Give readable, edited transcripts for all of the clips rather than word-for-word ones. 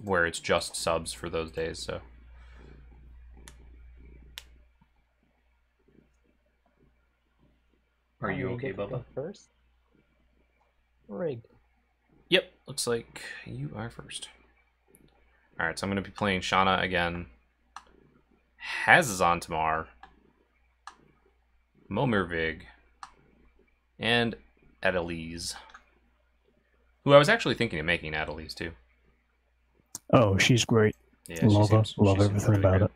where it's just subs for those days, so. Are you okay, Bubba? First? Rigged. Yep, looks like you are first. Alright, so I'm going to be playing Shanna again. Hazezon Tamar. Momir and Adeliz. Who I was actually thinking of making Adeliz too. Oh, she's great. Yeah, love everything really about it.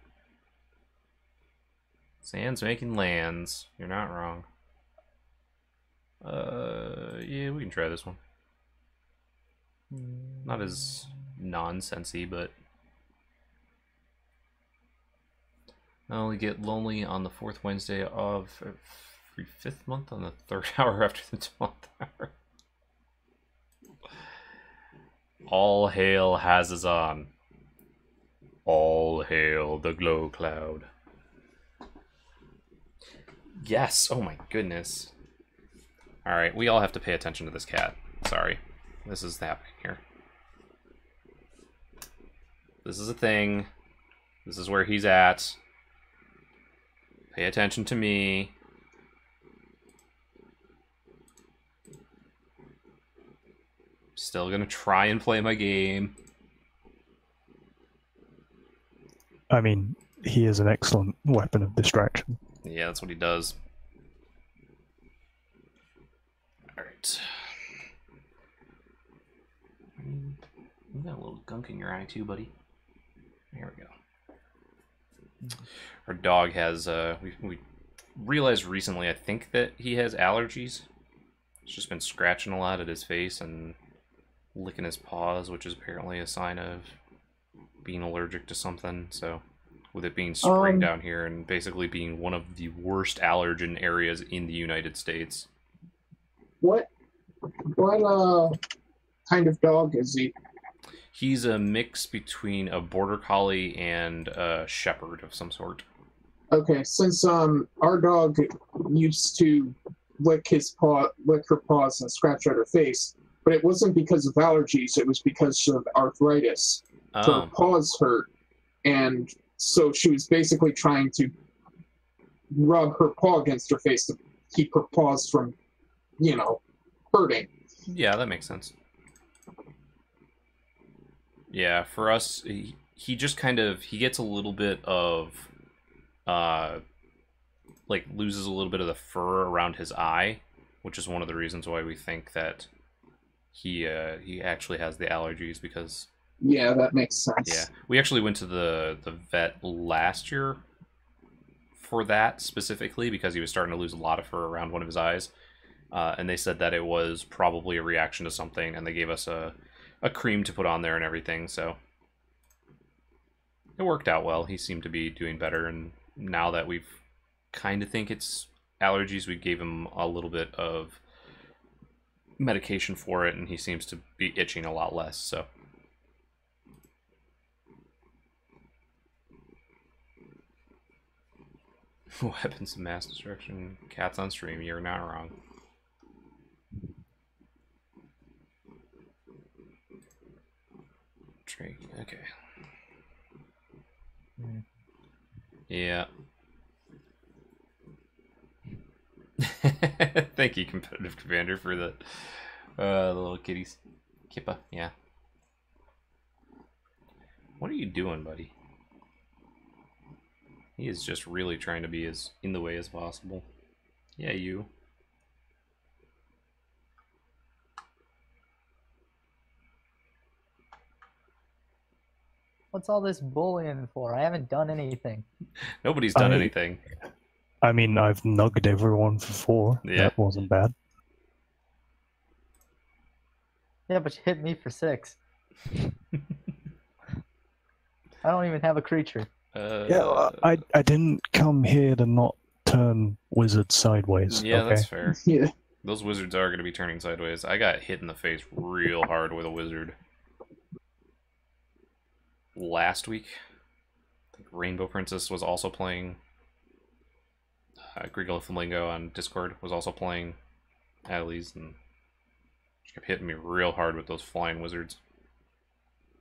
Sand's making lands. You're not wrong. Yeah, we can try this one. Not as nonsensy, but I only get lonely on the 4th Wednesday of every 5th month on the 3rd hour after the 12th hour. All hail Hazezon. All hail the glow cloud. Yes, oh my goodness. Alright, we all have to pay attention to this cat. Sorry. This is happening here. This is a thing. This is where he's at. Pay attention to me. Still gonna try and play my game. I mean, he is an excellent weapon of distraction. Yeah, that's what he does. Alright. You got a little gunk in your eye too, buddy. There we go. Our dog has, we realized recently, I think that he has allergies. He's just been scratching a lot at his face and licking his paws, which is apparently a sign of being allergic to something. So, with it being spring down here and basically being one of the worst allergen areas in the United States. What kind of dog is he? He's a mix between a border collie and a shepherd of some sort. Okay, since our dog used to lick her paws and scratch at her face, but it wasn't because of allergies, it was because of arthritis. So her paws hurt, and so she was basically trying to rub her paw against her face to keep her paws from, hurting. Yeah, that makes sense. Yeah, for us, he just kind of, he gets a little bit of, like, loses a little bit of the fur around his eye, which is one of the reasons why we think that he actually has the allergies, because... Yeah, that makes sense. Yeah, we actually went to the vet last year for that specifically, because he was starting to lose a lot of fur around one of his eyes, and they said that it was probably a reaction to something, and they gave us a cream to put on there and everything, so it worked out well. He seemed to be doing better, and now that we've kind of think it's allergies, we gave him a little bit of medication for it, and he seems to be itching a lot less, so. Weapons of mass destruction. Cats on stream, you're not wrong. Okay. Yeah. Thank you, competitive commander, for the little kitties. Kippa, yeah. What are you doing, buddy? He is just really trying to be as in the way as possible. Yeah, you. What's all this bullying for? I haven't done anything. Nobody's done anything. I mean, I've nugged everyone for 4. Yeah. That wasn't bad. Yeah, but you hit me for 6. I don't even have a creature. Yeah, I didn't come here to not turn wizards sideways. Yeah, okay? that's fair. Yeah. Those wizards are going to be turning sideways. I got hit in the face real hard with a wizard last week. I think Rainbow Princess was also playing. Griggle Flamingo on Discord was also playing Adeliz, and she kept hitting me real hard with those flying wizards.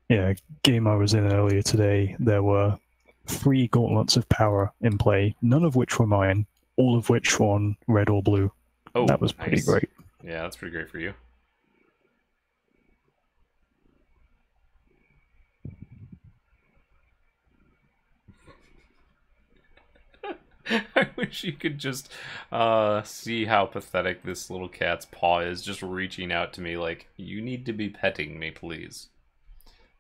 Yeah, game I was in earlier today, there were 3 gauntlets of power in play, none of which were mine, all of which were on red or blue. Oh, that was pretty nice. great. Yeah, that's pretty great for you. I wish you could just see how pathetic this little cat's paw is, just reaching out to me like, you need to be petting me, please.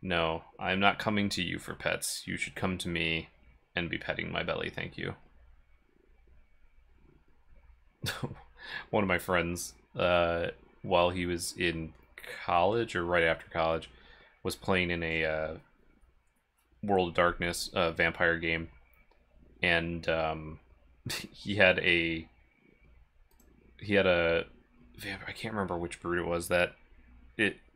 No, I'm not coming to you for pets. You should come to me and be petting my belly, thank you. One of my friends, while he was in college, or right after college, was playing in a World of Darkness vampire game, and he had a I can't remember which brood it was that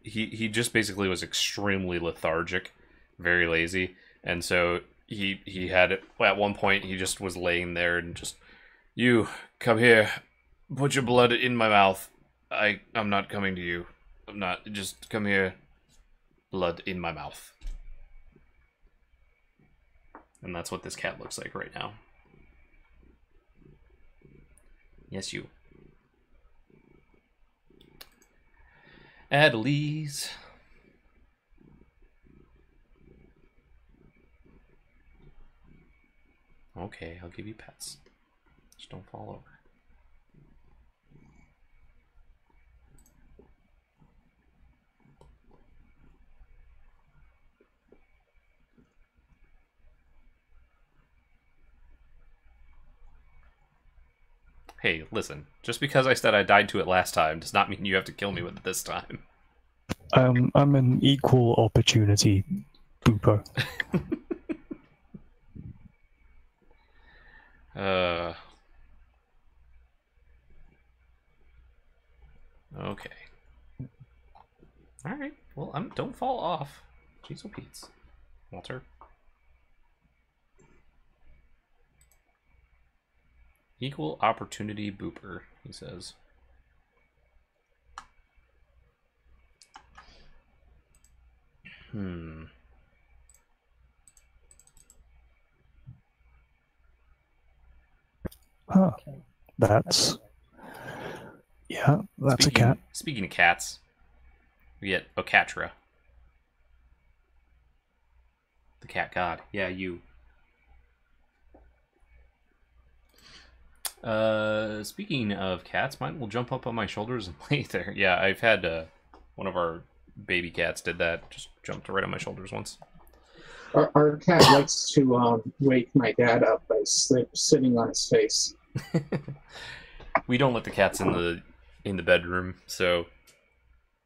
he just basically was extremely lethargic, very lazy, and so he had at one point he just was laying there and just, you come here, put your blood in my mouth. I'm not coming to you. I'm not, just come here, blood in my mouth. And that's what this cat looks like right now. Yes, you. Adeliz. Okay, I'll give you pets. Just don't fall over. Hey, listen. Just because I said I died to it last time does not mean you have to kill me with it this time. I'm an equal opportunity pooper. Okay. Alright. Well, don't fall off. Jeez, oh Pete's. Walter. Equal opportunity booper, he says. Huh. That's... Yeah, that's a cat. Speaking of cats, we get Ocatra. The cat god. Yeah, you. Speaking of cats, mine will jump up on my shoulders and lay there. Yeah, I've had one of our baby cats did that. Just jumped right on my shoulders once. Our cat likes to wake my dad up by sitting on his face. We don't let the cats in the bedroom, so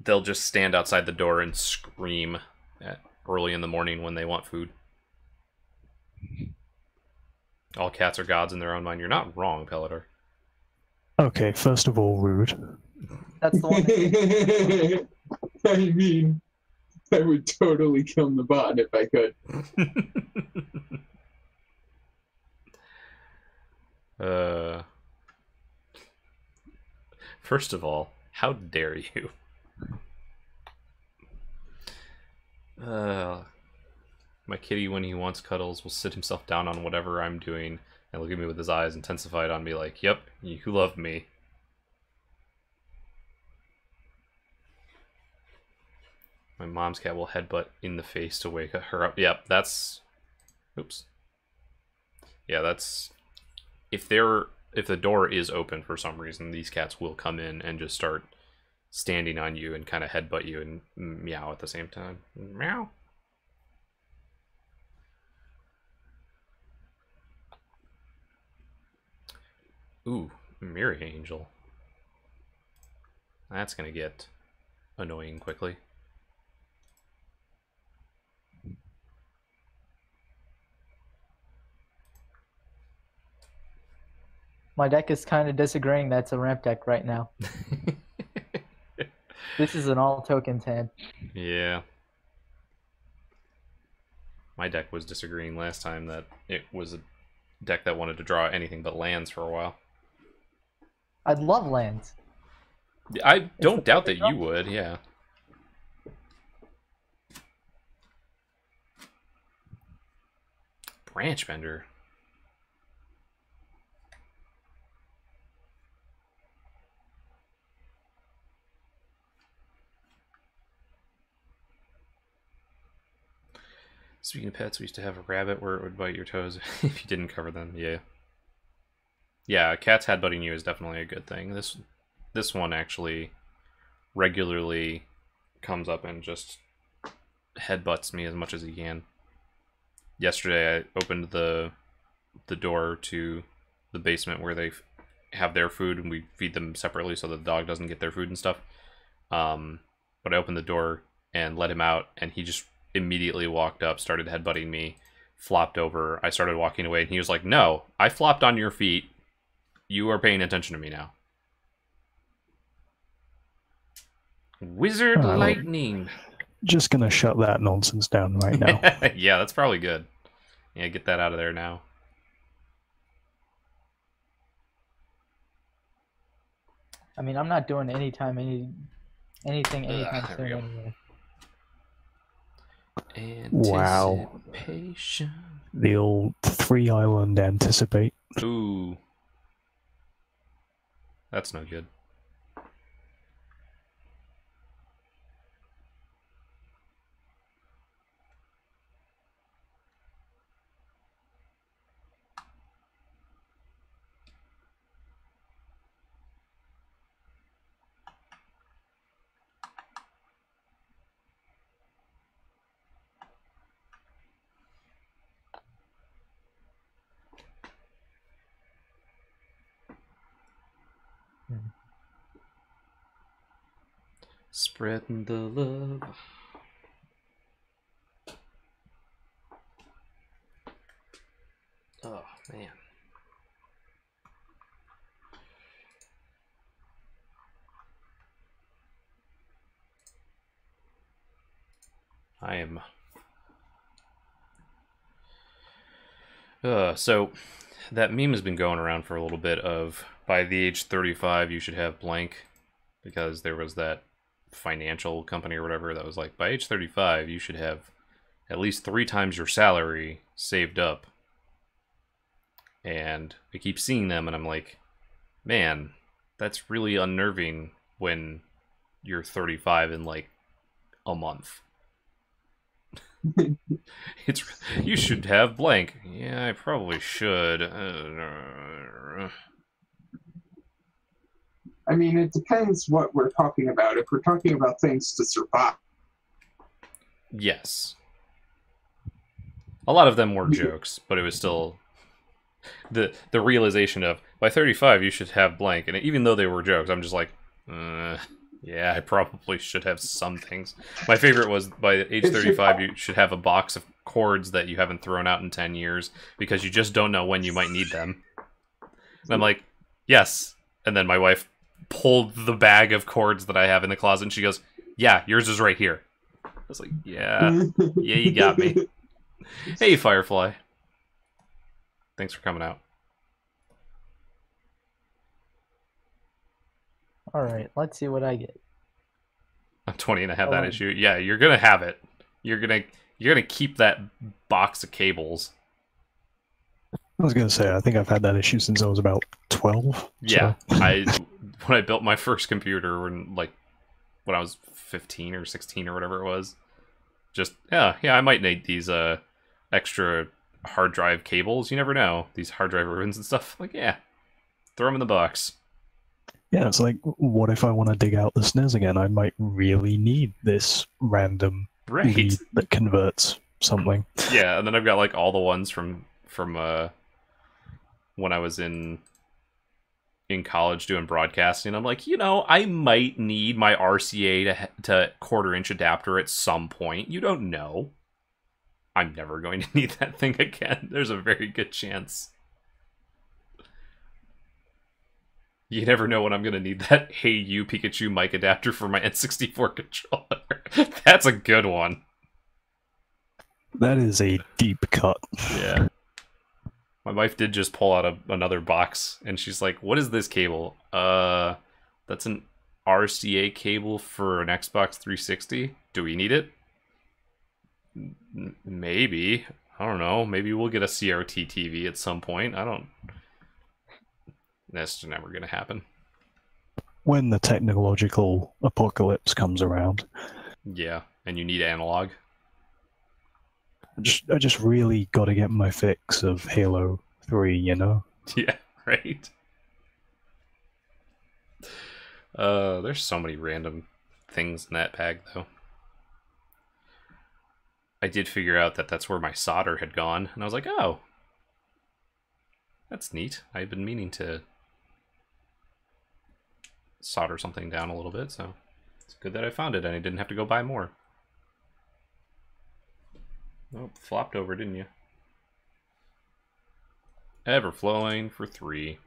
they'll just stand outside the door and scream early in the morning when they want food. All cats are gods in their own mind. You're not wrong, Pelleter. Okay, first of all, rude. That's the one. I mean, I would totally kill the bot if I could. First of all, how dare you? My kitty, when he wants cuddles, will sit himself down on whatever I'm doing and look at me with his eyes intensified on me like, yep, you love me. My mom's cat will headbutt in the face to wake her up. Yep, that's... Oops. Yeah, that's... If the door is open for some reason, these cats will come in and just start standing on you and kind of headbutt you and meow at the same time. Meow. Ooh, Mirror Angel. That's gonna get annoying quickly. My deck is kind of disagreeing that's a ramp deck right now. This is an all tokens hand. Yeah. My deck was disagreeing last time that it was a deck that wanted to draw anything but lands for a while. I'd love lands. I don't doubt that you would, yeah. Branch bender. Speaking of pets, we used to have a rabbit where it would bite your toes if you didn't cover them. Yeah. Yeah, cats headbutting you is definitely a good thing. This one actually regularly comes up and just headbutts me as much as he can. Yesterday I opened the door to the basement where they have their food, and we feed them separately so the dog doesn't get their food and stuff. But I opened the door and let him out, and he just immediately walked up, started headbutting me, flopped over. I started walking away, and he was like, "No, I flopped on your feet. You are paying attention to me now." Wizard lightning. Just gonna shut that nonsense down right now. Yeah, that's probably good. Yeah, get that out of there now. I mean, I'm not doing anything anytime soon anyway. Wow. The old 3-island anticipate. Ooh. That's no good. Spreading the love. Oh, man. I am... so, that meme has been going around for a little bit of, by the age 35, you should have blank, because there was that financial company or whatever that was like, by age 35, you should have at least 3 times your salary saved up. And I keep seeing them, and I'm like, man, that's really unnerving when you're 35 in, like, a month. You should have blank. Yeah, I probably should. I mean, it depends what we're talking about. If we're talking about things to survive. Yes. A lot of them were jokes, but it was still the realization of, by 35 you should have blank, and even though they were jokes, I'm just like, yeah, I probably should have some things. My favorite was, by age 35 you should have a box of cords that you haven't thrown out in 10 years, because you just don't know when you might need them. And I'm like, yes. And then my wife pulled the bag of cords that I have in the closet, and she goes, yeah, yours is right here. I was like, yeah, yeah, you got me. Hey, Firefly. Thanks for coming out. Alright, let's see what I get. I'm 20 and I have that issue. Yeah, you're gonna have it. You're gonna keep that box of cables. I was gonna say, I think I've had that issue since I was about 12. Yeah, so. when I built my first computer, when I was 15 or 16 or whatever it was, just yeah, I might need these extra hard drive cables. You never know, these hard drive ribbons and stuff. Like, yeah, throw them in the box. Yeah, it's like, what if I want to dig out the SNES again? I might really need this random lead that converts something. Yeah, and then I've got like all the ones from when I was in college doing broadcasting. I'm like, I might need my RCA to quarter-inch adapter at some point. You don't know. I'm never going to need that thing again. There's a very good chance. You never know when I'm going to need that Hey You Pikachu mic adapter for my N64 controller. That's a good one. That is a deep cut. Yeah. My wife did just pull out another box, and she's like, what is this cable? That's an RCA cable for an Xbox 360. Do we need it? Maybe. I don't know. Maybe we'll get a CRT TV at some point. That's never gonna happen. When the technological apocalypse comes around. Yeah, and you need analog. I just really got to get my fix of Halo 3, you know? Yeah, right? There's so many random things in that bag, though. I did figure out that that's where my solder had gone, and I was like, oh. That's neat. I've been meaning to solder something down a little bit, so it's good that I found it and I didn't have to go buy more. Oh, flopped over, didn't you? Everflowing for 3.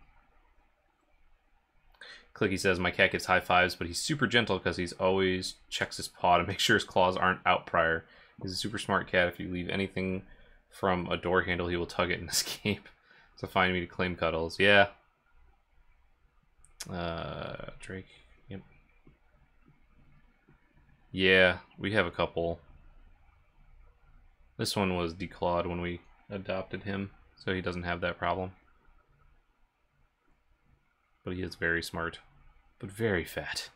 Clicky says, my cat gets high fives, but he's super gentle because he's always checks his paw to make sure his claws aren't out prior. He's a super smart cat. If you leave anything from a door handle, he will tug it and escape. So find me to claim cuddles. Yeah. Drake. Yep. Yeah, we have a couple. This one was declawed when we adopted him, so he doesn't have that problem. But he is very smart, but very fat.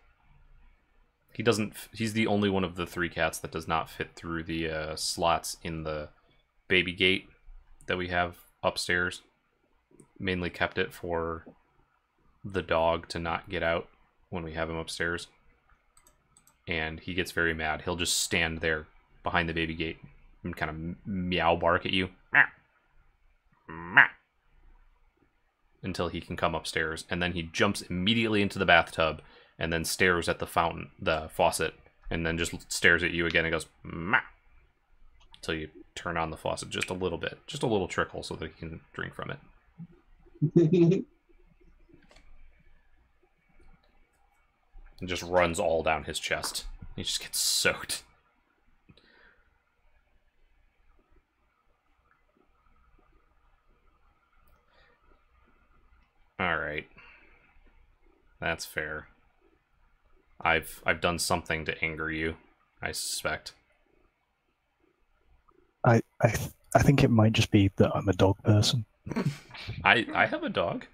He's the only one of the 3 cats that does not fit through the slots in the baby gate that we have upstairs. Mainly kept it for the dog to not get out when we have him upstairs. And he gets very mad. He'll just stand there behind the baby gate and kind of meow bark at you. Until he can come upstairs. And then he jumps immediately into the bathtub and then stares at the faucet, and then just stares at you again and goes, "Mah," until you turn on the faucet just a little bit. Just a little trickle so that he can drink from it. And just runs all down his chest. He just gets soaked. Alright. That's fair. I've done something to anger you, I suspect. I think it might just be that I'm a dog person. I have a dog.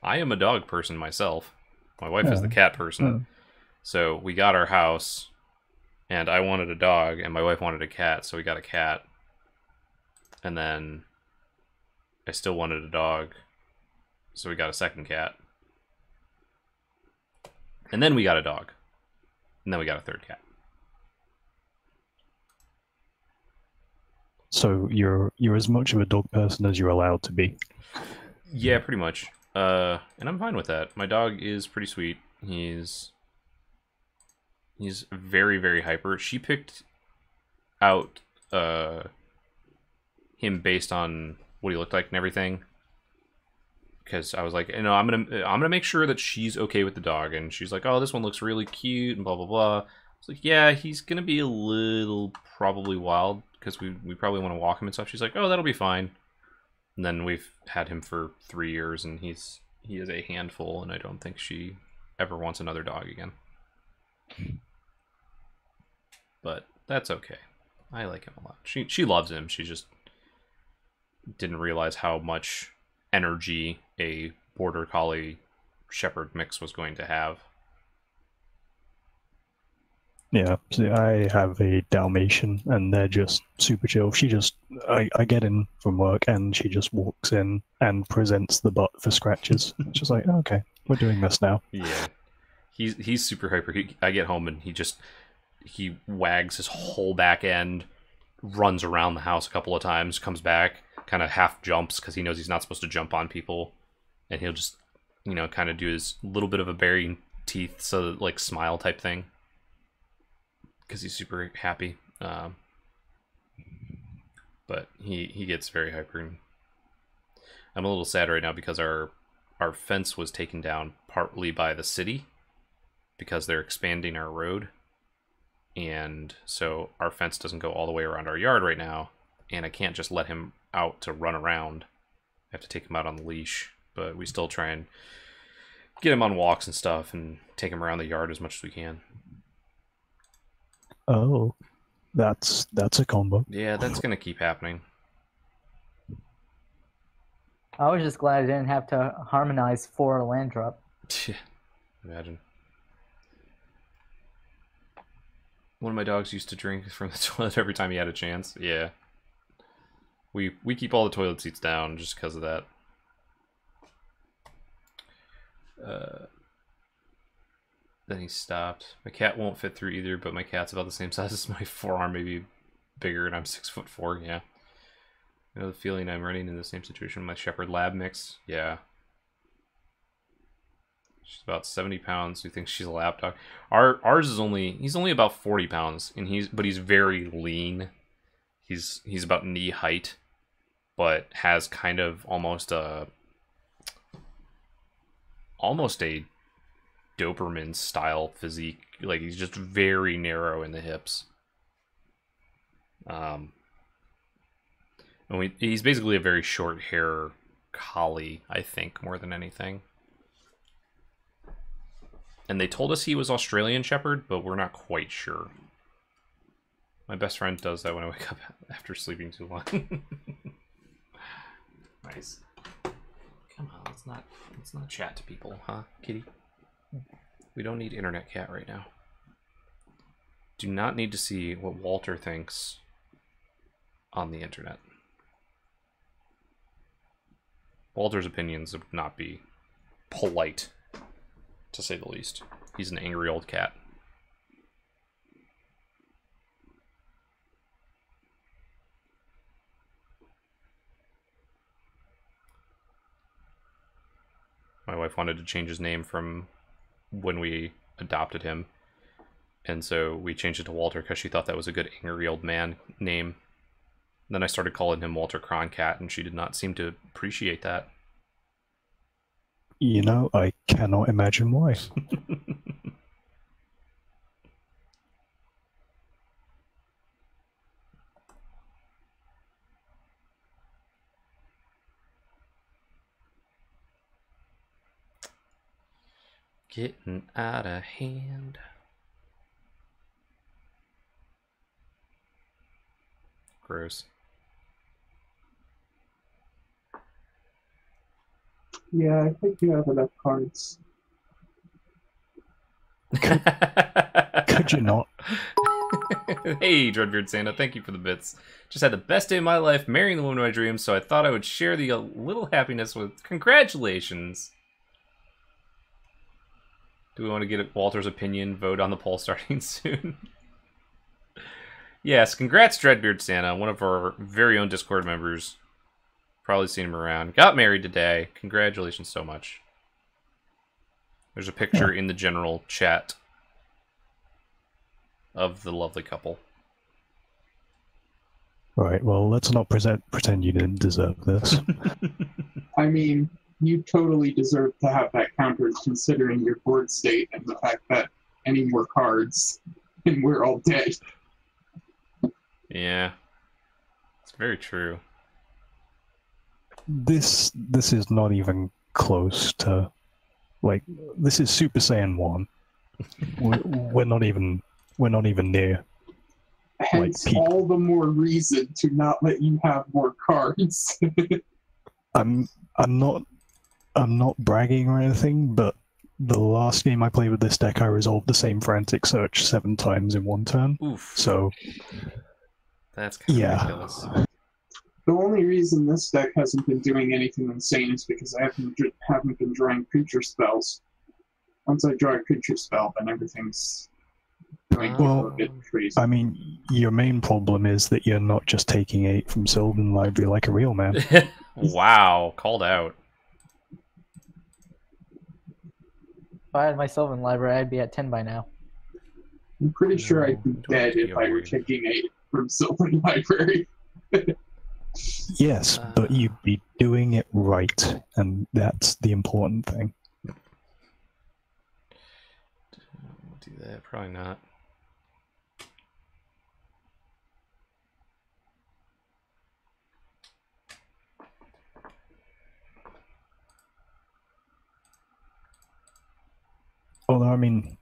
I am a dog person myself. My wife is the cat person. So we got our house, and I wanted a dog, and my wife wanted a cat, so we got a cat. And then I still wanted a dog, so we got a second cat. And then we got a dog. And then we got a third cat. So you're as much of a dog person as you're allowed to be. Yeah, pretty much. And I'm fine with that. My dog is pretty sweet. He's very, very hyper. She picked out him based on what he looked like and everything. Because I was like, you know, I'm gonna make sure that she's okay with the dog, and she's like, oh, this one looks really cute, and blah blah blah. I was like, yeah, he's gonna be a little probably wild because we probably want to walk him and stuff. She's like, oh, that'll be fine. And then we've had him for 3 years, and he is a handful, and I don't think she ever wants another dog again. But that's okay. I like him a lot. She loves him. She just didn't realize how much energy a border collie shepherd mix was going to have. Yeah, see, I have a Dalmatian, and they're just super chill. I get in from work, and she just walks in and presents the butt for scratches. It's just like, okay, we're doing this now. Yeah, he's super hyper. I get home, and he wags his whole back end, runs around the house a couple of times, comes back, kind of half jumps because he knows he's not supposed to jump on people, and he'll just, you know, kind of do his little bit of a baring teeth, so like smile type thing, because he's super happy. But he gets very hyper. And I'm a little sad right now because our fence was taken down partly by the city because they're expanding our road, and so our fence doesn't go all the way around our yard right now, and I can't just let him out to run around. I have to take him out on the leash, but we still try and get him on walks and stuff and take him around the yard as much as we can. Oh, that's a combo. Yeah, that's gonna keep happening. I was just glad I didn't have to harmonize for a land drop. Imagine. One of my dogs used to drink from the toilet every time he had a chance. Yeah. We keep all the toilet seats down just because of that. Then he stopped. My cat won't fit through either, but my cat's about the same size as my forearm, maybe bigger, and I'm 6'4", yeah. You know the feeling I'm running in the same situation with my Shepherd Lab mix? Yeah. She's about 70 pounds. Who thinks she's a lap dog? Ours is he's only about 40 pounds, and he's very lean. He's about knee height, but has kind of almost a Doberman style physique. Like, he's just very narrow in the hips. And he's basically a very short hair collie, I think, more than anything. And they told us he was Australian Shepherd, but we're not quite sure. My best friend does that when I wake up after sleeping too long. Nice. Come on, let's not chat to people, huh, kitty? We don't need internet cat right now. Do not need to see what Walter thinks on the internet. Walter's opinions would not be polite, to say the least. He's an angry old cat. My wife wanted to change his name from when we adopted him, and so we changed it to Walter because she thought that was a good angry old man name. Then I started calling him Walter Croncat, and she did not seem to appreciate that. You know, I cannot imagine why. Getting out of hand. Gross. Yeah, I think you have enough cards. Could you not? Hey, Dreadbeard Santa, thank you for the bits. Just had the best day of my life marrying the woman of my dreams, so I thought I would share the little happiness with congratulations. Do we want to get Walter's opinion vote on the poll starting soon? Yes, congrats, Dreadbeard Santa, one of our very own Discord members. Probably seen him around. Got married today. Congratulations so much. There's a picture in the general chat of the lovely couple. Right, well, let's not pretend you didn't deserve this. I mean, you totally deserve to have that countered considering your board state and the fact that any more cards and we're all dead. Yeah. It's very true. This is not even close to, like, this is Super Saiyan 1. We're not even near. Hence, like, all the more reason to not let you have more cards. I'm not bragging or anything, but the last game I played with this deck, I resolved the same frantic search 7 times in one turn. Oof. So That's kind of yeah. ridiculous. The only reason this deck hasn't been doing anything insane is because I haven't been drawing creature spells. Once I draw a creature spell, then everything's going to go a bit crazy. I mean, your main problem is that you're not just taking 8 from Sylvan Library like a real man. Wow, called out. If I had my Sylvan library, I'd be at 10 by now. I'm pretty sure I'd be don't dead be if I were worried. taking 8 from Sylvan Library. Yes, but you'd be doing it right, and that's the important thing. Do that? Probably not. Although, I mean,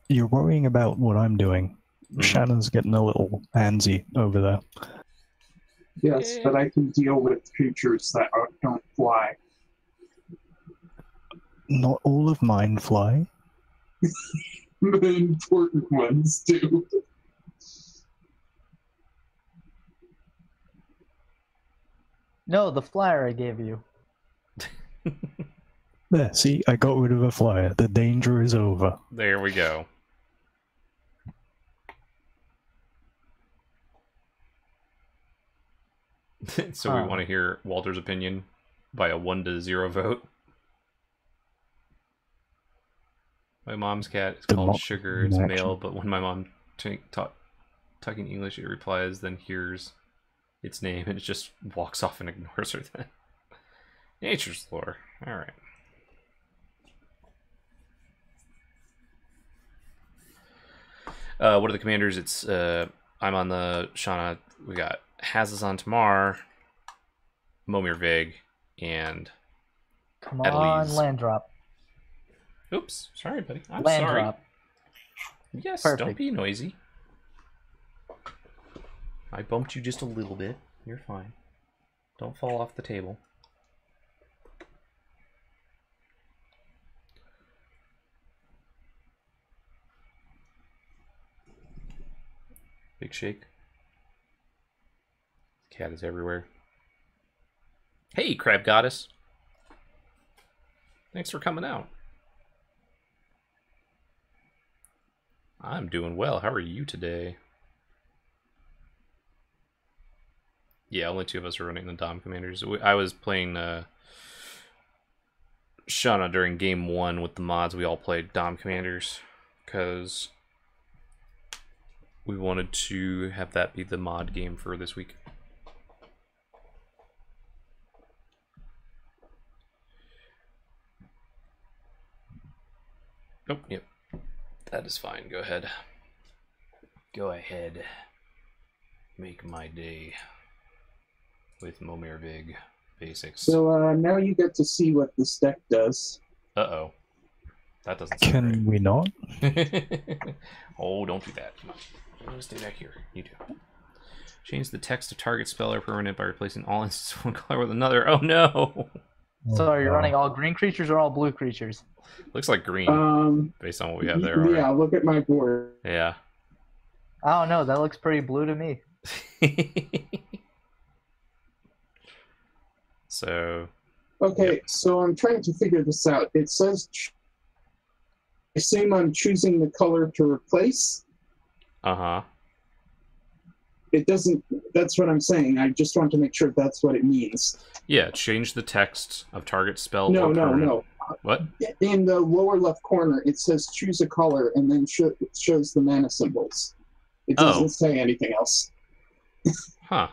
you're worrying about what I'm doing. Mhm. Shanna's getting a little handsy over there. Yes, but I can deal with creatures that don't fly. Not all of mine fly. The important ones do. No, the flyer I gave you. There, see, I got rid of a flyer. The danger is over. There we go. So we want to hear Walter's opinion by a 1-0 vote. My mom's cat is called Sugar. It's male, but when my mom talking English, it replies, then hears its name, and it just walks off and ignores her then. Nature's lore. Alright. What are the commanders? It's I'm on the Shanna. We got Hazezon, Tamar, Momir, Vig, and Come Adeliz. on, land drop. Oops, sorry, buddy. I'm Land sorry. drop. Yes, Perfect. don't be noisy. I bumped you just a little bit. You're fine. Don't fall off the table. Big shake. Cat is everywhere. Hey, Crab Goddess. Thanks for coming out. I'm doing well. How are you today? Yeah, only 2 of us are running the Dom Commanders. I was playing Shanna during game 1 with the mods. We all played Dom Commanders because we wanted to have that be the mod game for this week. Oh, yep. That is fine. Go ahead. Go ahead. Make my day with Momir Vig basics. So now you get to see what this deck does. Uh-oh. That doesn't sound Can we not? great. Oh, don't do that. Come on. I'm gonna stay back here. You do. Change the text of target spell or permanent by replacing all instances of one color with another. Oh no! So are you running all green creatures or all blue creatures? Looks like green, based on what we have there. Right? Yeah, look at my board. Yeah. I don't know. That looks pretty blue to me. So. Okay, Yep. so I'm trying to figure this out. It says, I assume I'm choosing the color to replace. Uh-huh. It doesn't, that's what I'm saying. I just want to make sure that's what it means. Yeah, change the text of target spell No, or no, permanent. no. What? In the lower left corner, it says choose a color and then it shows the mana symbols. It doesn't say anything else. Huh.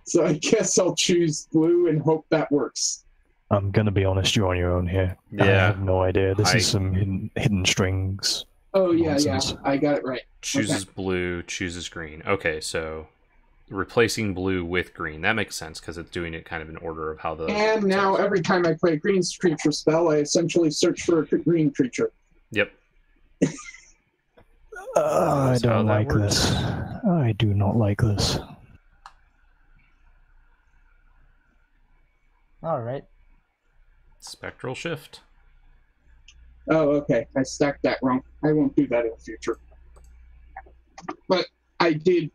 So I guess I'll choose blue and hope that works. I'm gonna be honest, you're on your own here. I Yeah. have no idea. This is some hidden strings. Oh, yeah, Nonsense. yeah. I got it right. Chooses blue, chooses green. Okay, so replacing blue with green. That makes sense because it's doing it kind of in order of how the... And now every time I play a green creature spell, I essentially search for a green creature. Yep. I That's how don't that like works. this. I do not like this. All right. Spectral shift. Oh, okay. I stacked that wrong. I won't do that in the future. But I did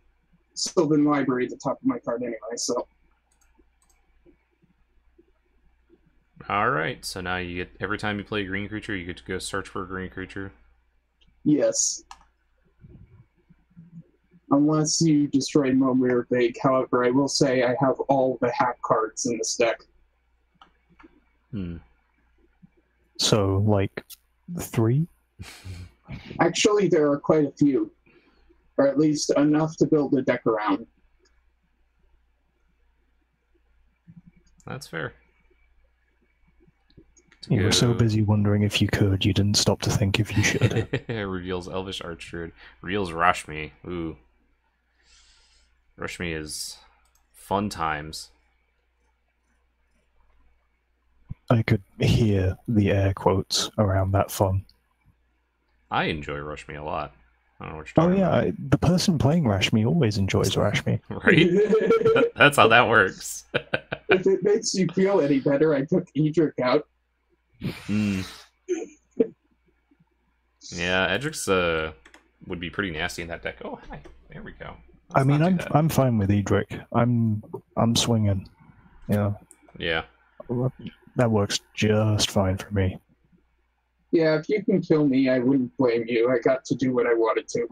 Sylvan Library at the top of my card anyway, so... Alright, so now you get... Every time you play a green creature, you get to go search for a green creature. Yes. Unless you destroy Momir Vague. However, I will say I have all the hack cards in this deck. So, like, 3? Actually, there are quite a few. Or at least enough to build a deck around. That's fair. You were so busy wondering if you could, you didn't stop to think if you should. Reveals Elvish Archdruid. Reveals Rashmi. Ooh. Rashmi is fun times. I could hear the air quotes around that fun. I enjoy Rashmi a lot. I don't know what you're talking about. The person playing Rashmi always enjoys Rashmi. Right? That's how that works. If it makes you feel any better, I took Edric out. Yeah, Edric's would be pretty nasty in that deck. Oh, hi. There we go. I mean, I'm fine with Edric. I'm swinging. Yeah. Yeah. That works just fine for me. Yeah, if you can kill me, I wouldn't blame you. I got to do what I wanted to.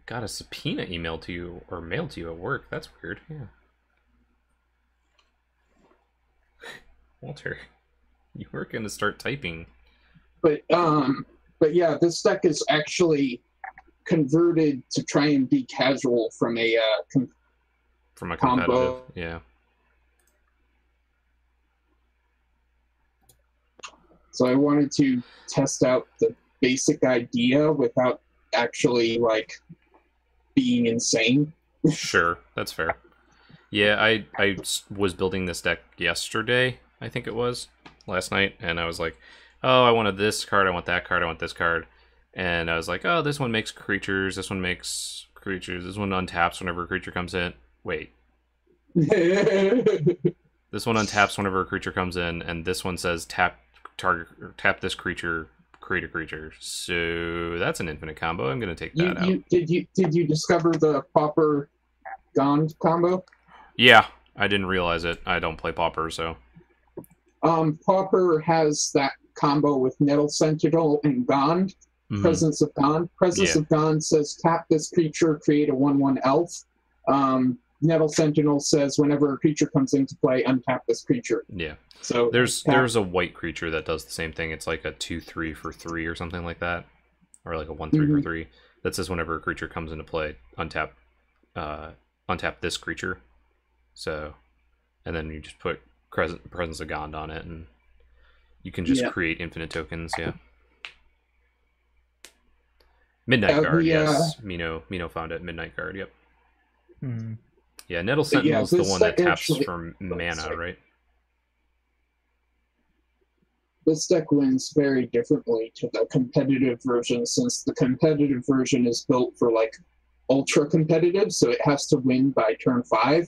Got a subpoena emailed to you or mailed to you at work. That's weird. Yeah. Walter, you were going to start typing. But yeah, this deck is actually converted to try and be casual from a from a combo. competitive. Yeah. So I wanted to test out the basic idea without actually like being insane. Sure, that's fair. Yeah, I was building this deck yesterday, I think it was, last night, and I was like, oh, I wanted this card, I want that card, I want this card. And I was like, oh, this one makes creatures, this one makes creatures, this one untaps whenever a creature comes in. Wait. This one untaps whenever a creature comes in, and this one says tap target, or tap this creature, create a creature. So that's an infinite combo. I'm gonna take that out. Did you discover the Pauper Gond combo? Yeah, I didn't realize it. I don't play Pauper, so. Pauper has that combo with Nettle Sentinel and Gond. Presence of Gond. Presence of Gond says tap this creature, create a 1/1 elf. Nettle Sentinel says whenever a creature comes into play, untap this creature. Yeah. So there's a white creature that does the same thing. It's like a 2/3 for 3 or something like that, or like a 1/3 for 3 that says whenever a creature comes into play, untap this creature. So, and then you just put Presence of Gond on it, and you can just create infinite tokens. Yeah. Midnight Guard, yes. Mino found it. Midnight Guard, yep. Yeah, Nettle Sentinel is the one that taps for mana, right? This deck wins very differently to the competitive version, since the competitive version is built for like ultra competitive, so it has to win by turn 5.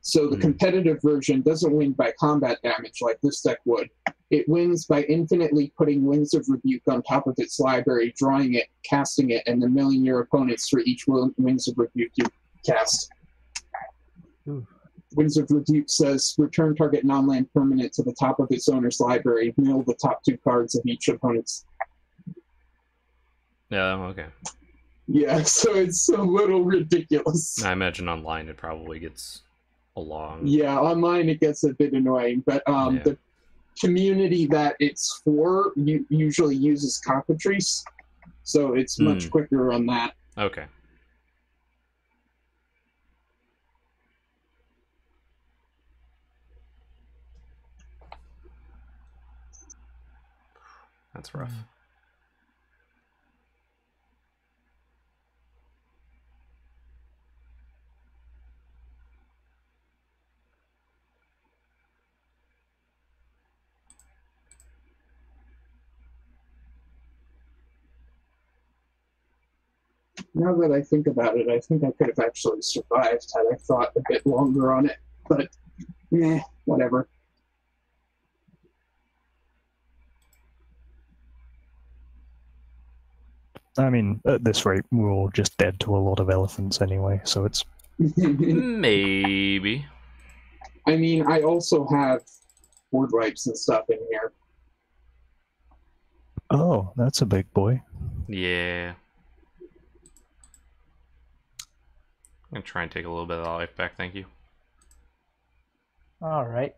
So the competitive version doesn't win by combat damage like this deck would. It wins by infinitely putting Winds of Rebuke on top of its library, drawing it, casting it, and then milling your opponents for each Winds of Rebuke you cast. Winds of Rebuke says, return target non-land permanent to the top of its owner's library, mill the top 2 cards of each opponent's. Yeah, okay. Yeah, so it's a little ridiculous. I imagine online it probably gets along. Yeah, online it gets a bit annoying, but the community that it's for usually uses cockatrice, so it's much quicker on that. Okay. That's rough. Now that I think about it, I think I could have actually survived had I thought a bit longer on it, but whatever. I mean, at this rate, we're all just dead to a lot of elephants anyway, so it's... Maybe. I mean, I also have board wipes and stuff in here. Oh, that's a big boy. Yeah. I'm going to try and take a little bit of that life back, thank you. Alright.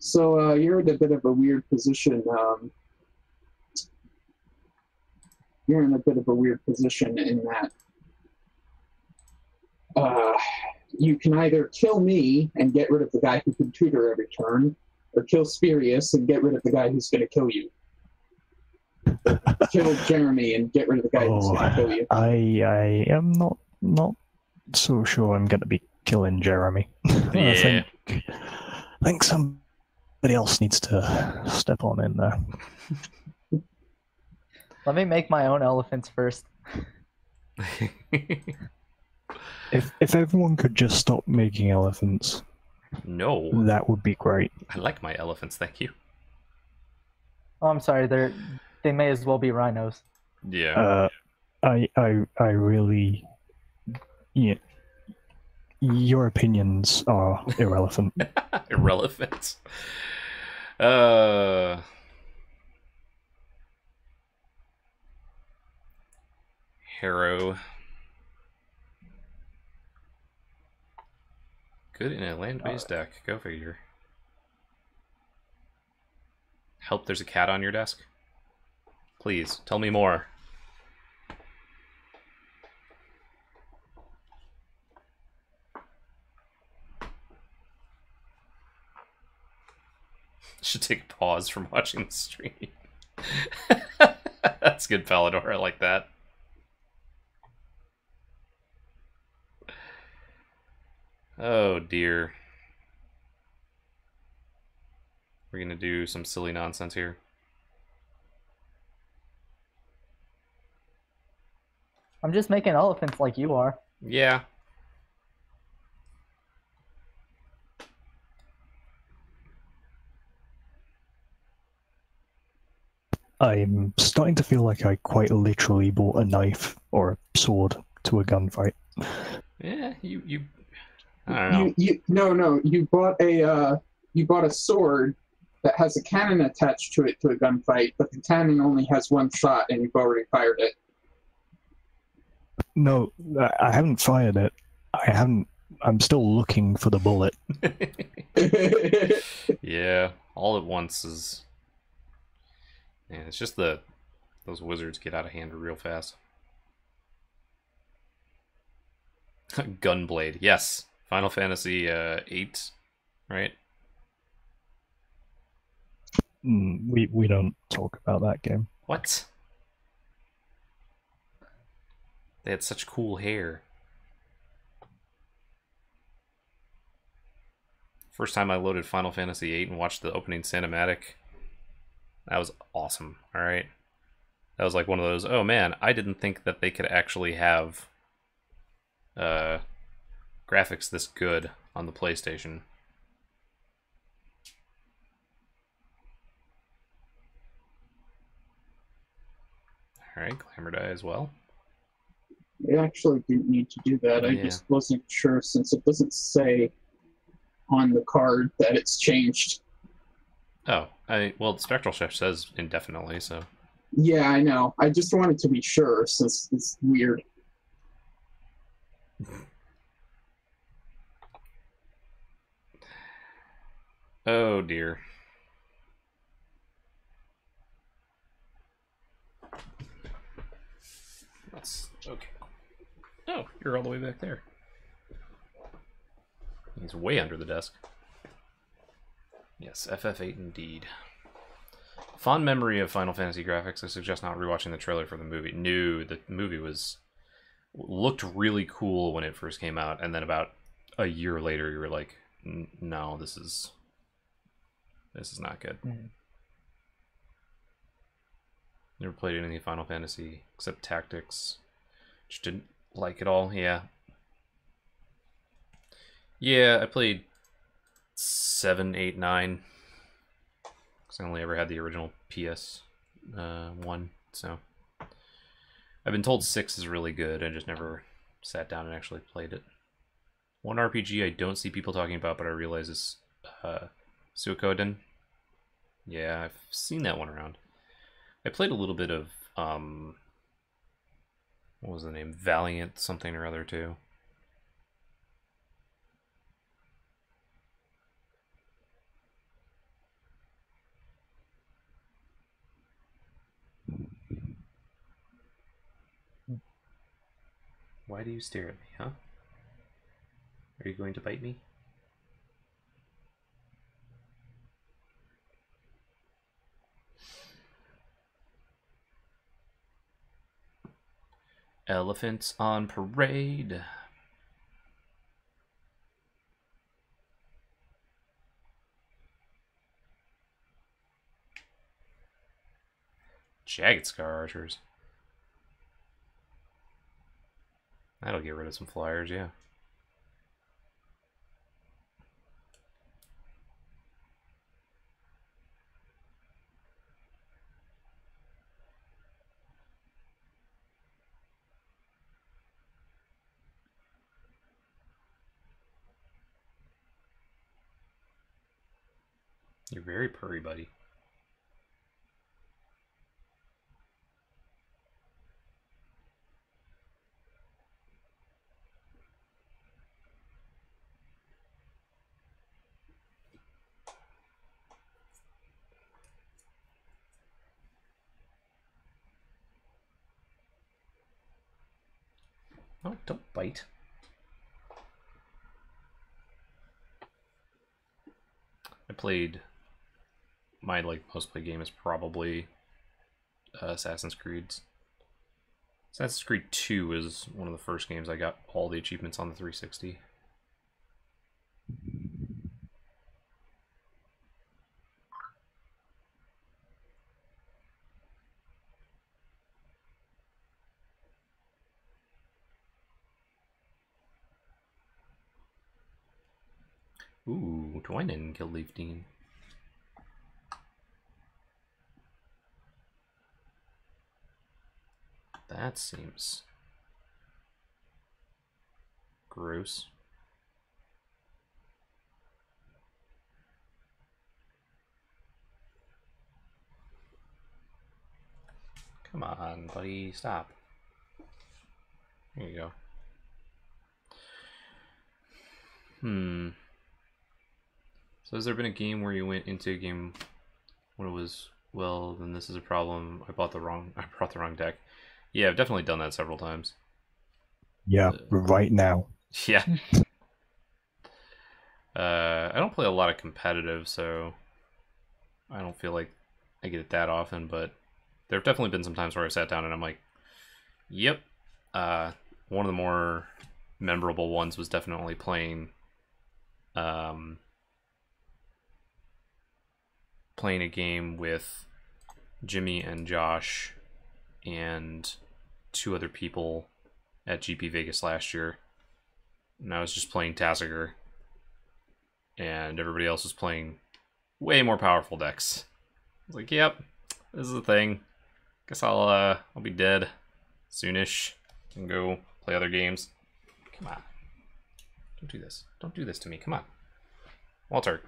So, you're in a bit of a weird position. You're in a bit of a weird position in that you can either kill me and get rid of the guy who can tutor every turn, or kill Spirius and get rid of the guy who's going to kill you. Kill Jeremy and get rid of the guy who's going to kill you. I am not so sure I'm going to be killing Jeremy. Yeah. I think somebody else needs to step on in there. Let me make my own elephants first. If everyone could just stop making elephants, No, that would be great. I like my elephants, thank you. Oh, I'm sorry. They may as well be rhinos. Yeah. I really, yeah. Your opinions are irrelevant. Irrelevant. Harrow. Good in a land-based deck. Go figure. Help, there's a cat on your desk? Please, tell me more. Should take a pause from watching the stream. That's good, Palador. I like that. Oh dear. We're gonna do some silly nonsense here. I'm just making elephants like you are. Yeah. I'm starting to feel like I quite literally bought a knife or a sword to a gunfight. Yeah, you I don't know. No, you bought a sword that has a cannon attached to it to a gunfight, but the cannon only has one shot and you've already fired it. No, I haven't fired it. I'm still looking for the bullet. Yeah, all at once is. Yeah, it's just those wizards get out of hand real fast. Gunblade, yes. Final Fantasy 8, right? We don't talk about that game. What? They had such cool hair. First time I loaded Final Fantasy 8 and watched the opening cinematic, that was awesome. All right, that was like one of those. Oh man, I didn't think that they could actually have graphics this good on the PlayStation. All right, Glamour Die as well. They actually didn't need to do that. Yeah. I just wasn't sure since it doesn't say on the card that it's changed. Oh, well, Spectral Chef says indefinitely, so. Yeah, I know. I just wanted to be sure since it's weird. Oh dear. That's okay. Oh, you're all the way back there. He's way under the desk. Yes, FF8 indeed. Fond memory of Final Fantasy graphics. I suggest not rewatching the trailer for the movie. No, the movie looked really cool when it first came out, and then about a year later, you were like, "No, this is not good." Never played anything Final Fantasy except Tactics. Just didn't like it all. Yeah. Yeah, I played 7, 8, 9. Because I only ever had the original PS 1. So I've been told 6 is really good. I just never sat down and actually played it. One RPG I don't see people talking about, but I realize is Suikoden. Yeah, I've seen that one around. I played a little bit of what was the name? Valiant something or other too. Why do you stare at me, huh? Are you going to bite me? Elephants on parade. Jagged Scar Archers. That'll get rid of some flyers, yeah. You're very purry, buddy. Oh, don't bite. I played... My most played game is probably Assassin's Creed's. Assassin's Creed 2 is one of the first games I got all the achievements on the 360. Ooh, Dwynen killed Leaf Dean. That seems gross. Come on, buddy, stop. There you go. So has there been a game where you went into a game when it was, well, then this is a problem, I brought the wrong deck? Yeah, I've definitely done that several times. Yeah, right now. Yeah. I don't play a lot of competitive, so I don't feel like I get it that often, but there have definitely been some times where I sat down and I'm like, yep. One of the more memorable ones was definitely playing a game with Jimmy and Josh and 2 other people at GP Vegas last year. And I was just playing Tassiger. And everybody else was playing way more powerful decks. I was like, yep, this is the thing. Guess I'll be dead soonish and go play other games. Come on. Don't do this. Don't do this to me. Come on. Walter.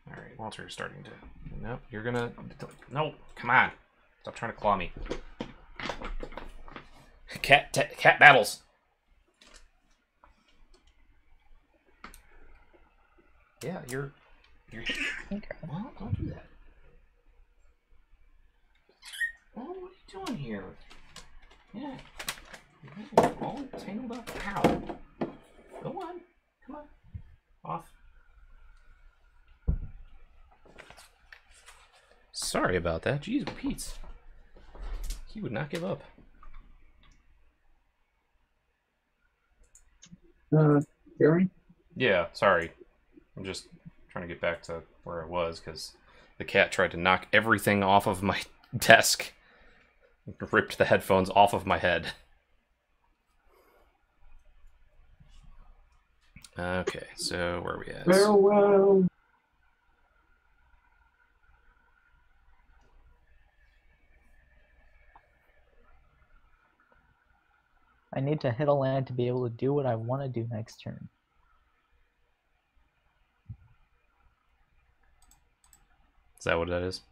Alright, Walter is starting to... Nope, you're gonna... No, come on. Stop trying to claw me. Cat battles. Yeah, you're... Okay. Well, don't do that. Oh, what are you doing here? Yeah. All tangled up. Ow. Go on. Come on. Off. Sorry about that. Jeez, Pete. He would not give up. Gary? Yeah, sorry. I'm just trying to get back to where I was because the cat tried to knock everything off of my desk. Ripped the headphones off of my head. Okay, so where are we at? Farewell. I need to hit a land to be able to do what I want to do next turn. Is that what that is?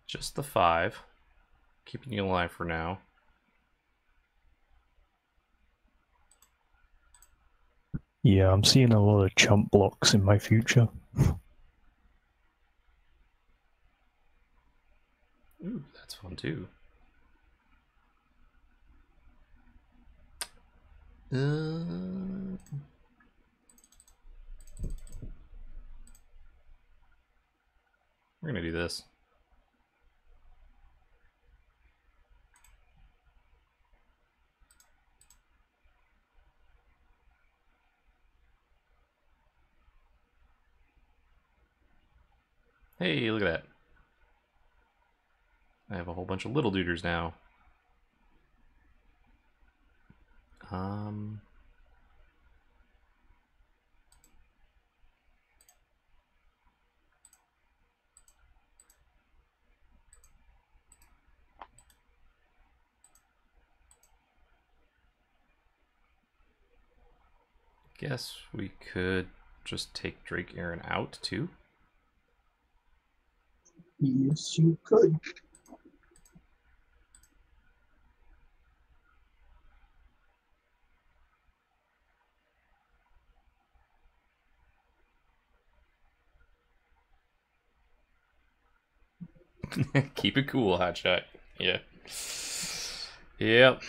Just the 5. Keeping you alive for now. Yeah, I'm seeing a lot of chump blocks in my future. Ooh, that's fun too. We're gonna do this. Hey, look at that. I have a whole bunch of little duders now. Guess we could just take Drake Aaron out too. Yes, you could. Keep it cool, hotshot. Yeah. Yep.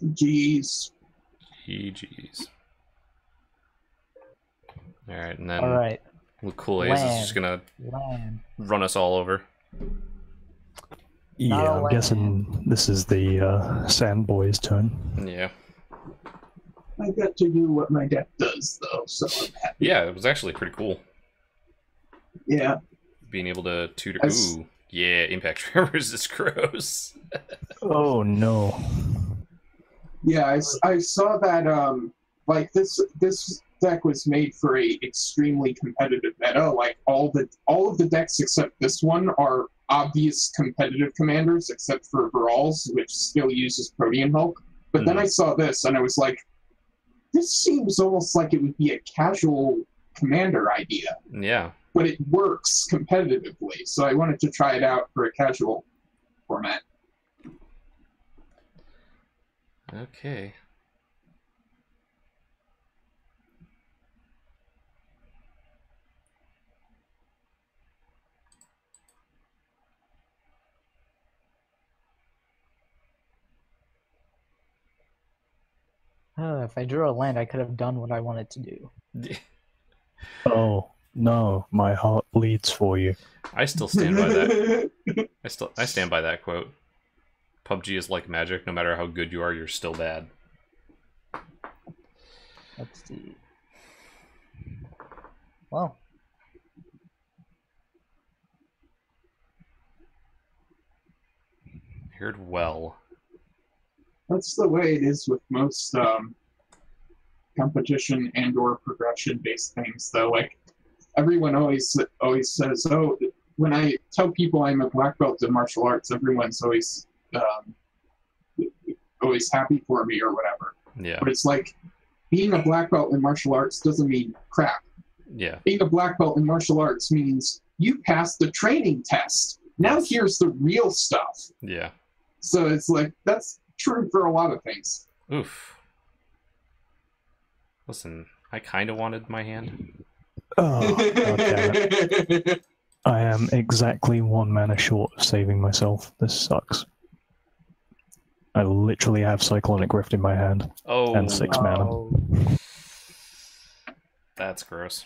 Jeez. GG's. Alright, and then All right. Cool A's is just gonna run us all over. Yeah, I'm guessing this is the Sand Boy's turn. Yeah. I got to do what my deck does, though, so I'm happy. Yeah, it was actually pretty cool. Yeah. Being able to tutor. Ooh, yeah, Impact Tremors is gross. Oh no. Yeah, I saw that. Like this deck was made for a extremely competitive meta. Like all of the decks except this one are obvious competitive commanders, except for Brawls, which still uses Protean Hulk. But then I saw this and I was like, this seems almost like it would be a casual commander idea. Yeah. But it works competitively, so I wanted to try it out for a casual format. Okay. If I drew a land, I could have done what I wanted to do. Oh no, my heart bleeds for you. I still stand by that. I stand by that quote. PUBG is like magic. No matter how good you are, you're still bad. Let's see. Well. Heard well. That's the way it is with most competition and/or progression-based things, though. Like everyone always says, "Oh, when I tell people I'm a black belt in martial arts, everyone's always happy for me or whatever." Yeah. But it's like being a black belt in martial arts doesn't mean crap. Yeah. Being a black belt in martial arts means you passed the training test. Now here's the real stuff. Yeah. So it's like that's true for a lot of things. Oof. Listen, I kind of wanted my hand. Oh, God damn it. I am exactly 1 mana short of saving myself. This sucks. I literally have Cyclonic Rift in my hand. Oh. And 6 mana. That's gross.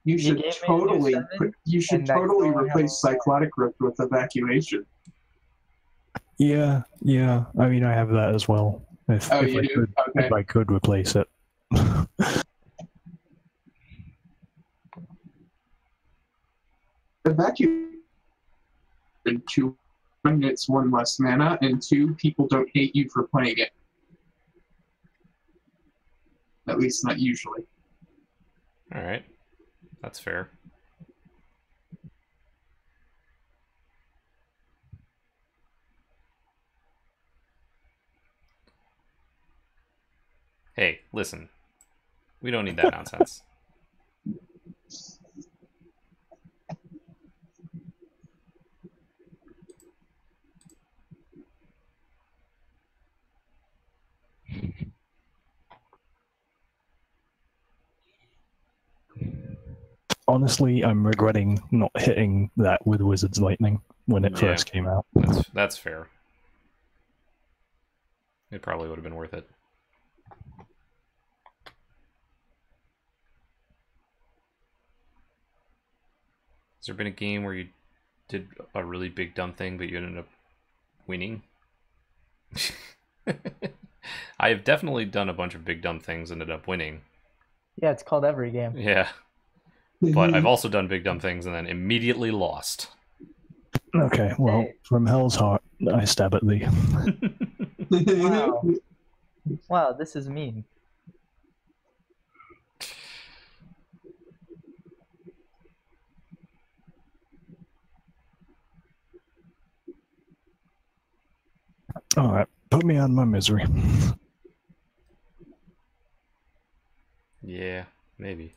You should totally replace Cyclonic Rift with Evacuation. Yeah. I mean, I have that as well. If I could replace it. Evacuation. 2, it's 1 less mana, and 2, people don't hate you for playing it. At least not usually. Alright. That's fair. Hey, listen. We don't need that nonsense. Honestly, I'm regretting not hitting that with Wizard's Lightning when it first came out. That's fair. It probably would have been worth it. Has there been a game where you did a really big dumb thing, but you ended up winning? I have definitely done a bunch of big dumb things and ended up winning. Yeah, it's called every game. Yeah. But I've also done big dumb things and then immediately lost. Okay, well, Hey. from Hell's Heart, I stab at thee. Wow. Wow, this is mean. Alright, put me out of my misery. Yeah, maybe.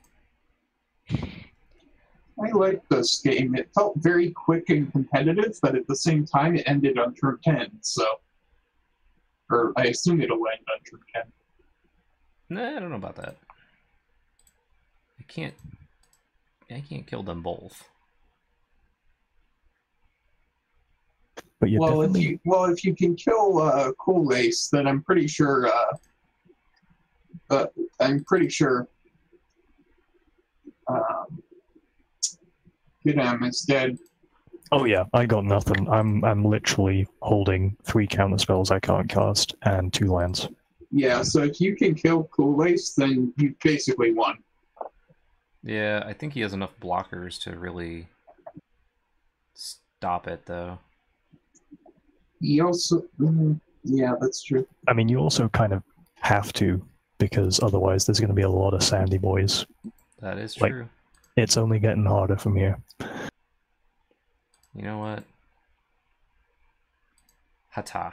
I liked this game. It felt very quick and competitive, but at the same time, it ended on turn 10. So, or I assume it'll end on turn 10. Nah, I don't know about that. I can't kill them both. But you Well, definitely... if you can kill Cool Ace, then I'm pretty sure. Gidam is dead. Oh yeah, I got nothing. I'm literally holding 3 counter spells I can't cast and 2 lands. Yeah, so if you can kill Cool Ace, then you basically won. Yeah, I think he has enough blockers to really stop it, though. He also, yeah, that's true. I mean, you also kind of have to, because otherwise there's going to be a lot of Sandy boys. That is Like- true. It's only getting harder from here. You know what? Hata.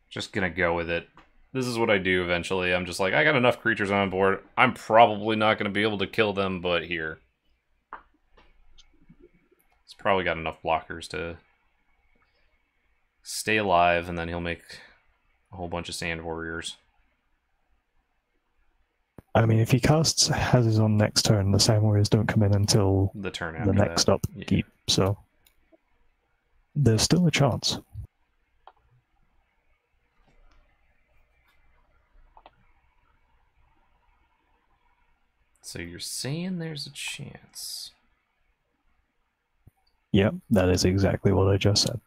Just gonna go with it. This is what I do eventually. I'm just like, I got enough creatures on board. I'm probably not gonna be able to kill them, but here. It's probably got enough blockers to stay alive, and then he'll make a whole bunch of sand warriors. I mean, if he casts Hazezon next turn, the Sand Warriors don't come in until The turn after the next that. upkeep, so there's still a chance. So you're saying there's a chance. Yep, that is exactly what I just said.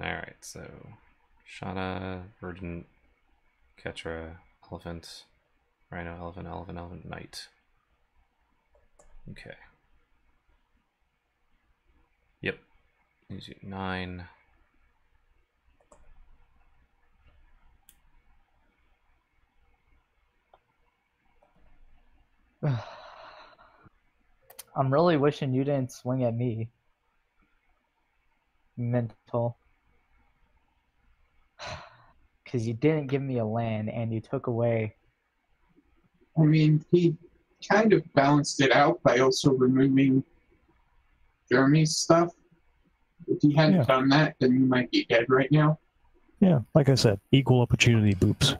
Alright, so Shanna, Virgin, Ketra, Elephant, Rhino, Elephant, Knight. Okay. Yep. These 9. I'm really wishing you didn't swing at me. Mental. Because you didn't give me a land and you took away. I mean, he kind of balanced it out by also removing Jeremy's stuff. If he hadn't Yeah. done that, then you might be dead right now. Yeah, like I said, equal opportunity boops.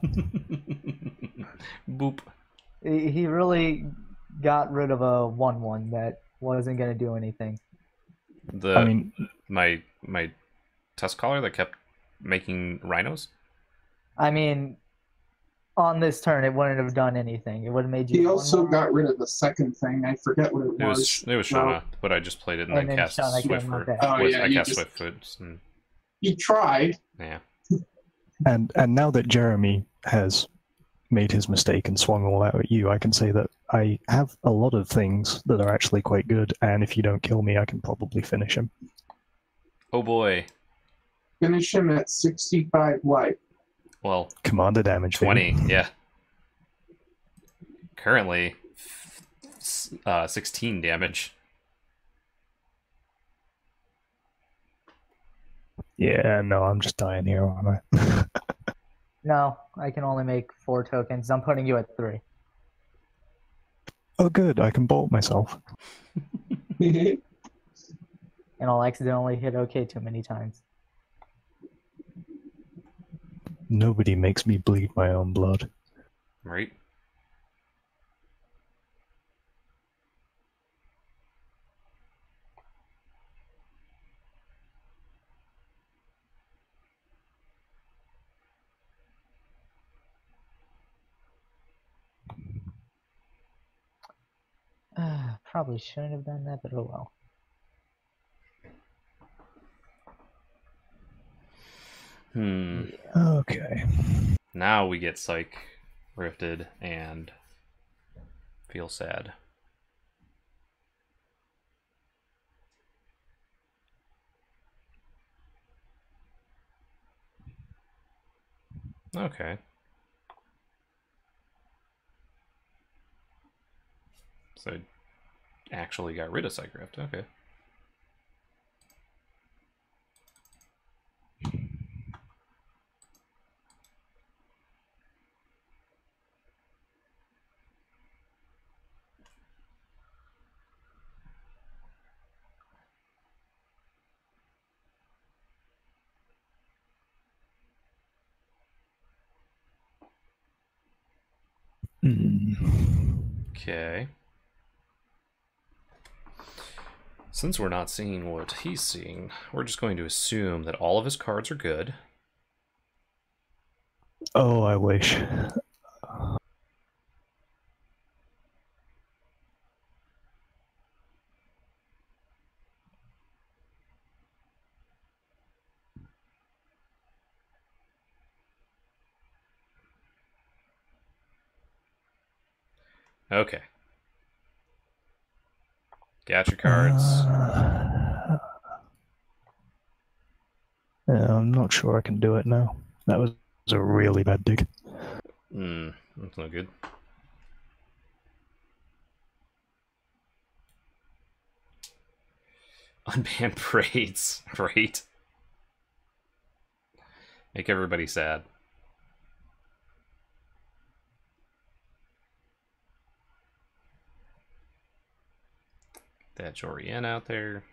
Boop. He really got rid of a 1/1 that wasn't going to do anything. I mean, My tusk collar that kept making rhinos? I mean, on this turn, it wouldn't have done anything. It would have made you. He also 1/1, got rid of the second thing. I forget what it It was. was Shanna, but I just played it and, And then then cast Shanna came Swiftfoot. with that. Oh, yeah, I you cast just- Swiftfoot. And, He tried. yeah. and now that Jeremy has made his mistake and swung all out at you, I can say that I have a lot of things that are actually quite good, and if you don't kill me, I can probably finish him. Oh boy. Finish him at 65 life. Well, Commander damage. 20, baby. yeah. Currently, 16 damage. Yeah, no, I'm just dying here, aren't I? No, I can only make 4 tokens. I'm putting you at 3. Oh, good, I can bolt myself. And I'll accidentally hit OK too many times. Nobody makes me bleed my own blood. Right? probably shouldn't have done that, but oh well. Okay. Now we get Psych rifted and feel sad. Okay. So actually got rid of Psych Rift. Okay. Okay. Since we're not seeing what he's seeing, we're just going to assume that all of his cards are good. Oh, I wish. Okay. Got your cards. Yeah, I'm not sure I can do it now. That was a really bad dig. That's no good. Unbanned parades. Right. Make everybody sad. That Jorian out there.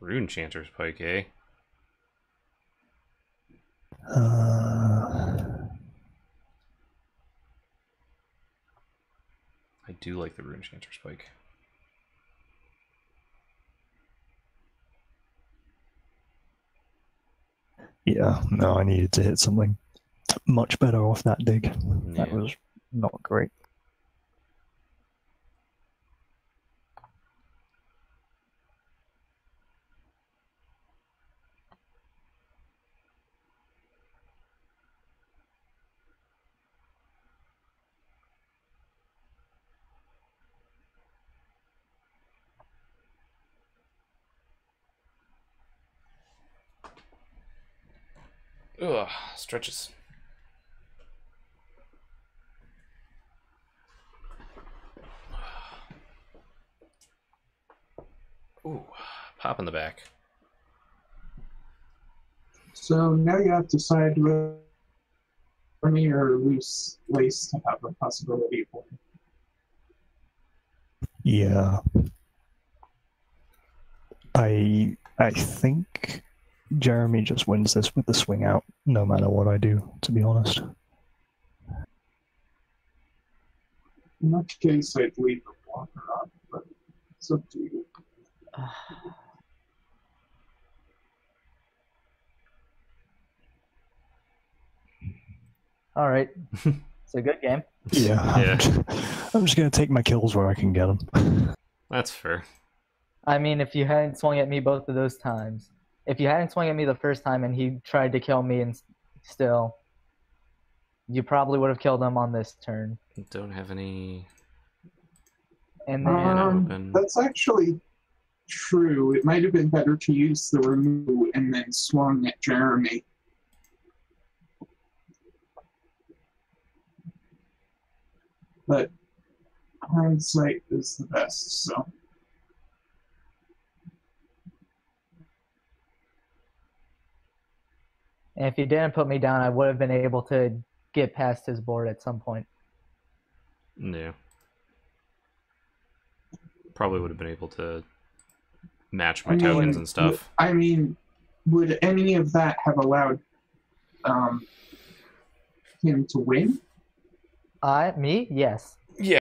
Rune Chanter's Pike, eh? I do like the Rune Chanter's Pike. Yeah, no, I needed to hit something much better off that dig. That Yeah. was not great. Ugh, stretches. Ooh, pop in the back. So now you have to decide whether me or loose lace to have a possibility for. Yeah. I think Jeremy just wins this with the swing out, no matter what I do, to be honest. In that case, I'd leave the blocker up, but it's up to you. All right. It's a good game. Yeah. Yeah. I'm just going to take my kills where I can get them. That's fair. I mean, if you hadn't swung at me both of those times, if you hadn't swung at me the first time and he tried to kill me and still, you probably would have killed him on this turn. Don't have any. And then open. That's actually true. It might have been better to use the remove and then swung at Jeremy. But hindsight is the best, so. and if he didn't put me down, I would have been able to get past his board at some point. Yeah. Probably would have been able to match my tokens and stuff. I mean, would any of that have allowed him to win? Me? Yes.